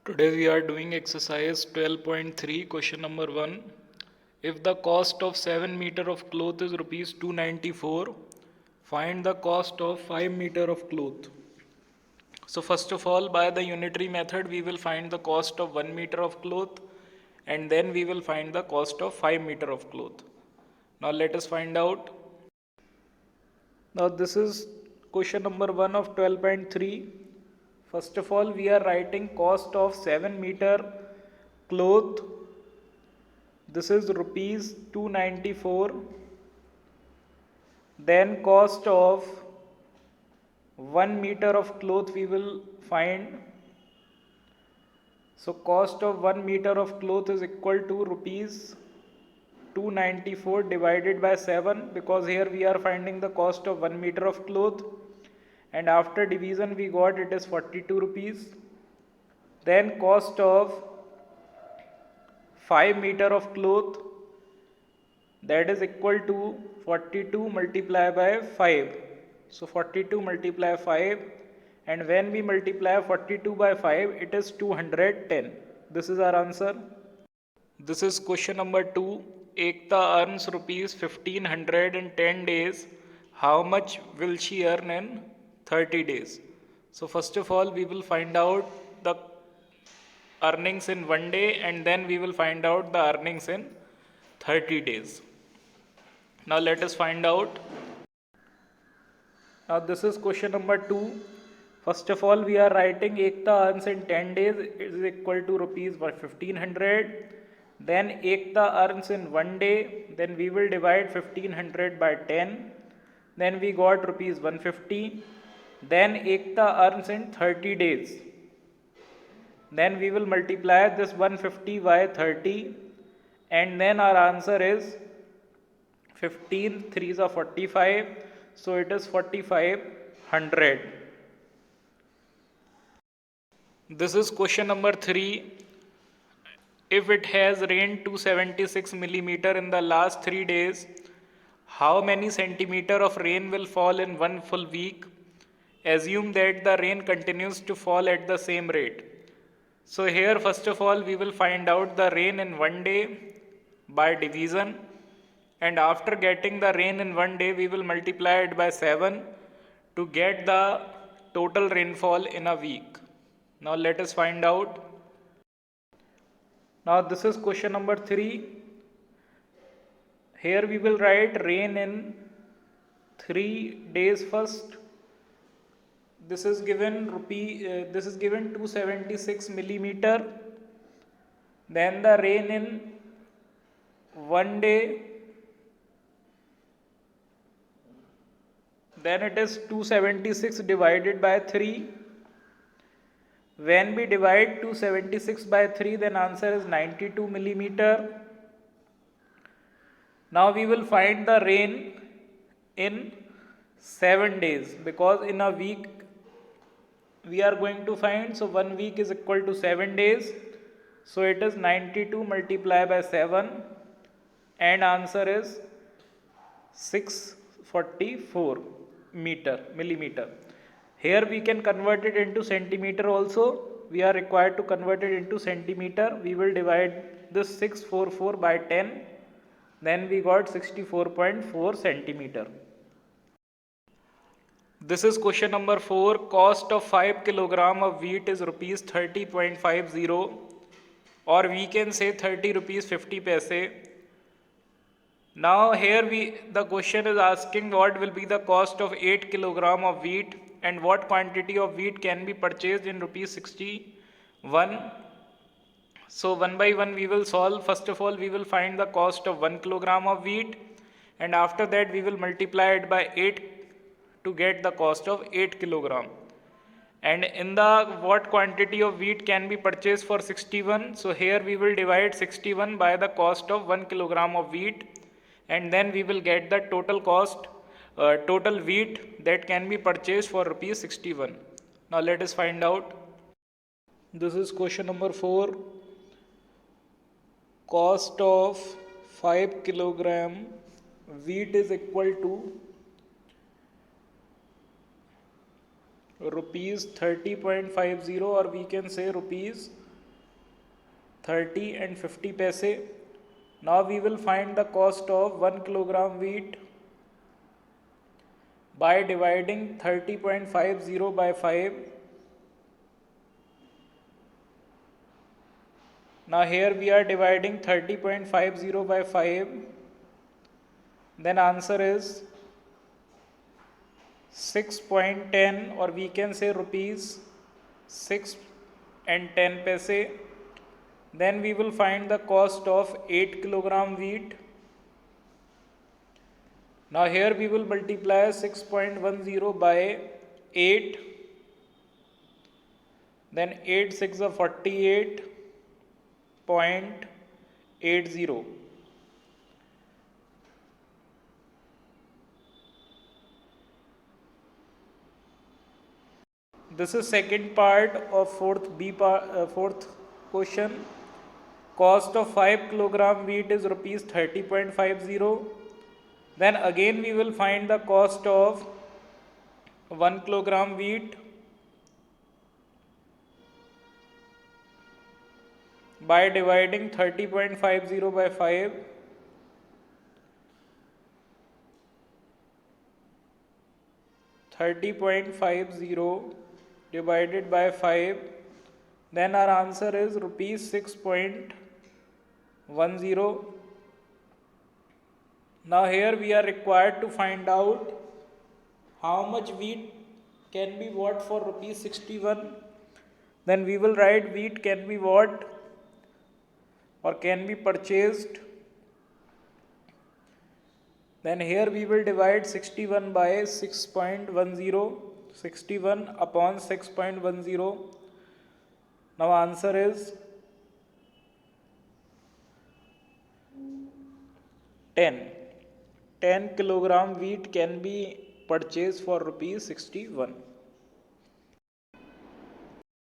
Today we are doing exercise 12.3, question number 1. If the cost of 7 meter of cloth is rupees 294, find the cost of 5 meter of cloth. So first of all, by the unitary method we will find the cost of 1 meter of cloth, and then we will find the cost of 5 meter of cloth. Now let us find out. Now this is question number 1 of 12.3. First of all, we are writing cost of 7 meter cloth. This is rupees 294. Then cost of 1 meter of cloth we will find. So cost of 1 meter of cloth is equal to rupees 294 divided by 7, because here we are finding the cost of 1 meter of cloth, and after division we got it is 42 rupees. Then cost of 5 meter of cloth, that is equal to 42 multiplied by 5. So 42 multiply 5, and when we multiply 42 by 5 it is 210. This is our answer. This is question number 2. Ekta earns rupees 1500 in 10 days. How much will she earn in 30 days? So first of all we will find out the earnings in 1 day, and then we will find out the earnings in 30 days. Now let us find out. Now this is question number 2. First of all we are writing Ekta earns in 10 days is equal to rupees 1500. Then Ekta earns in 1 day, then we will divide 1500 by 10. Then we got rupees 150. Then Ekta earns in 30 days. Then we will multiply this 150 by 30, and then our answer is 15 3s are 45, so it is 4500. This is question number 3. If it has rained 276 millimeter in the last 3 days, how many centimeter of rain will fall in one full week? Assume that the rain continues to fall at the same rate. So here first of all we will find out the rain in 1 day by division, and after getting the rain in 1 day we will multiply it by 7 to get the total rainfall in a week. Now let us find out. Now this is question number 3. Here we will write rain in 3 days first. This is given 276 millimeter. Then the rain in 1 day, then it is 276 divided by 3. When we divide 276 by 3, then answer is 92 millimeter. Now we will find the rain in 7 days, because in a week we are going to find, so 1 week is equal to 7 days. So it is 92 multiplied by 7, and answer is 644 millimeter. Here we can convert it into centimeter also. We are required to convert it into centimeter. We will divide this 644 by 10. Then we got 64.4 centimeter. This is question number 4. Cost of 5 kilogram of wheat is rupees 30.50, or we can say 30 rupees 50 paise. Now here the question is asking what will be the cost of 8 kilogram of wheat, and what quantity of wheat can be purchased in rupees 61. So one by one we will solve. First of all we will find the cost of 1 kilogram of wheat, and after that we will multiply it by 8 to get the cost of 8 kilogram. And in the what quantity of wheat can be purchased for 61, so here we will divide 61 by the cost of 1 kilogram of wheat, and then we will get the total cost, total wheat that can be purchased for rupees 61. Now let us find out. This is question number 4. Cost of 5 kilogram wheat is equal to rupees 30.50, or we can say rupees 30 and 50 paise. Now we will find the cost of 1 kilogram wheat by dividing 30.50 by 5. Now here we are dividing 30.50 by 5. Then answer is 6.10, or we can say rupees 6 and 10 paise. Then we will find the cost of 8 kilogram wheat. Now here we will multiply 6.10 by 8. Then 8 6 are 48.80. This is second part of fourth question. Cost of 5 kilogram wheat is rupees 30.50. Then again we will find the cost of 1 kilogram wheat by dividing 30.50 by 5. divided by 5. Then our answer is rupees 6.10. Now here we are required to find out how much wheat can be bought for rupees 61. Then we will write wheat can be bought or can be purchased. Then here we will divide 61 by 6.10. 61 upon 6.10. Now answer is 10. 10 kilogram wheat can be purchased for rupees 61.